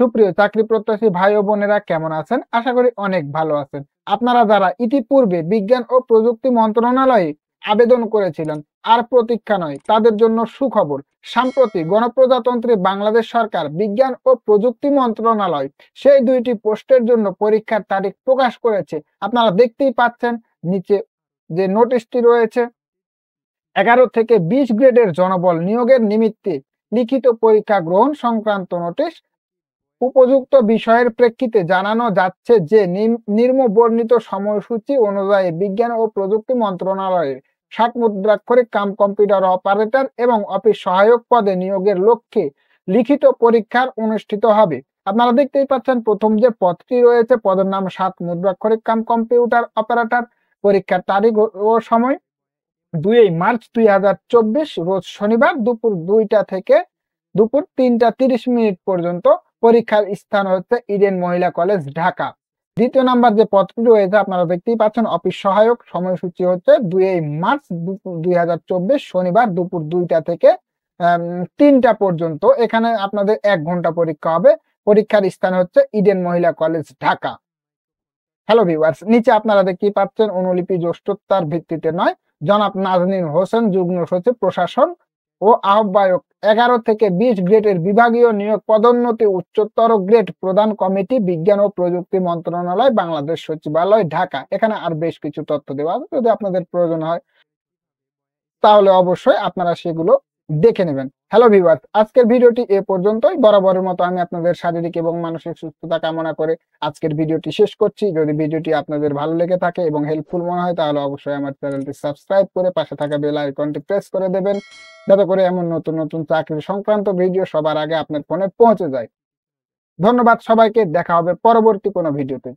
সুপ্রিয় চাকরি প্রত্যাশী ভাই ও বোনেরা কেমন আছেন? আশা করি অনেক ভালো আছেন। আপনারা যারা ইতিপূর্বে বিজ্ঞান ও প্রযুক্তি মন্ত্রণালয়ে আবেদন করেছিলেন, আর প্রতীক্ষা নয়, তাদের জন্য সুখবর। সাম্প্রতি গণপ্রজাতন্ত্রী বাংলাদেশ সরকার বিজ্ঞান ও প্রযুক্তি মন্ত্রণালয় সেই ২টি পোস্টের জন্য পরীক্ষার তারিখ প্রকাশ করেছে। আপনারা দেখতেই পাচ্ছেন নিচে যে নোটিশটি রয়েছে। ১১ থেকে ২০ গ্রেডের জনবল নিয়োগের নিমিত্তে লিখিত পরীক্ষা গ্রহণ সংক্রান্ত নোটিশ। উপযুক্ত বিষয়ের প্রেক্ষিতে জানানো যাচ্ছে যে নিম্ন বর্ণিত সময়সূচি অনুযায়ী বিজ্ঞান ও প্রযুক্তি মন্ত্রণালয়ের ৬০ মুদ্রাক্ষরিক কম্পিউটার অপারেটর এবং অফিস সহায়ক পদে নিয়োগের লক্ষ্যে লিখিত পরীক্ষার অনুষ্ঠিত হবে। আপনারা দেখতেই পাচ্ছেন প্রথম যে পদটি রয়েছে, পদের নাম ৭ মুদ্রাক্ষরিক কম্পিউটার অপারেটর। পরীক্ষার তারিখ ও সময় ২ মার্চ ২০২৪ রোজ শনিবার দুপুর ২টা থেকে দুপুর ৩টা ৩০ মিনিট পর্যন্ত। পরীক্ষার স্থান হচ্ছে ইডেন মহিলা কলেজ, ঢাকা। দ্বিতীয় নাম্বার যে পদটি রয়েছে আপনারা দেখতেই পাচ্ছেন অফিস সহায়ক। সময়সূচি হচ্ছে ২ মার্চ ২০২৪ শনিবার দুপুর ২টা থেকে ৩টা পর্যন্ত। এখানে আপনাদের ১ ঘন্টা পরীক্ষা হবে। পরীক্ষার স্থান হচ্ছে ইডেন মহিলা কলেজ, ঢাকা। হ্যালো ভিউয়ার্স, নিচে আপনারা দেখতেই পাচ্ছেন অনুলিপি জ্যেষ্ঠতার ভিত্তিতে নয়, জনাব নাজনীন হোসেন, যুগ্ম সচিব প্রশাসন ও আহ্বায়ক, ১১ থেকে ২০ গ্রেডের বিভাগীয় নিয়োগ পদোন্নতি উচ্চতর গ্রেড প্রদান কমিটি, বিজ্ঞান ও প্রযুক্তি মন্ত্রণালয়, বাংলাদেশ সচিবালয়, ঢাকা। এখানে আর বেশ কিছু তথ্য দেওয়া আছে, যদি আপনাদের প্রয়োজন হয় তাহলে অবশ্যই আপনারা সেগুলো দেখে নেবেন। হ্যালো ভিউয়ার্স, আজকের ভিডিওটি এ পর্যন্তই। বরাবরের মতো আমি আপনাদের শারীরিক এবং মানসিক সুস্থতা কামনা করে আজকের ভিডিওটি শেষ করছি। যদি ভিডিওটি আপনাদের ভালো লেগে থাকে এবং হেল্পফুল মনে হয় তাহলে অবশ্যই আমার চ্যানেলটি সাবস্ক্রাইব করে পাশে থাকা বেল আইকনটি প্রেস করে দেবেন, যাতে করে এমন নতুন নতুন চাকরি সংক্রান্ত ভিডিও সবার আগে আপনার ফোনে পৌঁছে যায়। ধন্যবাদ সবাইকে, দেখা হবে পরবর্তী কোনো ভিডিওতে।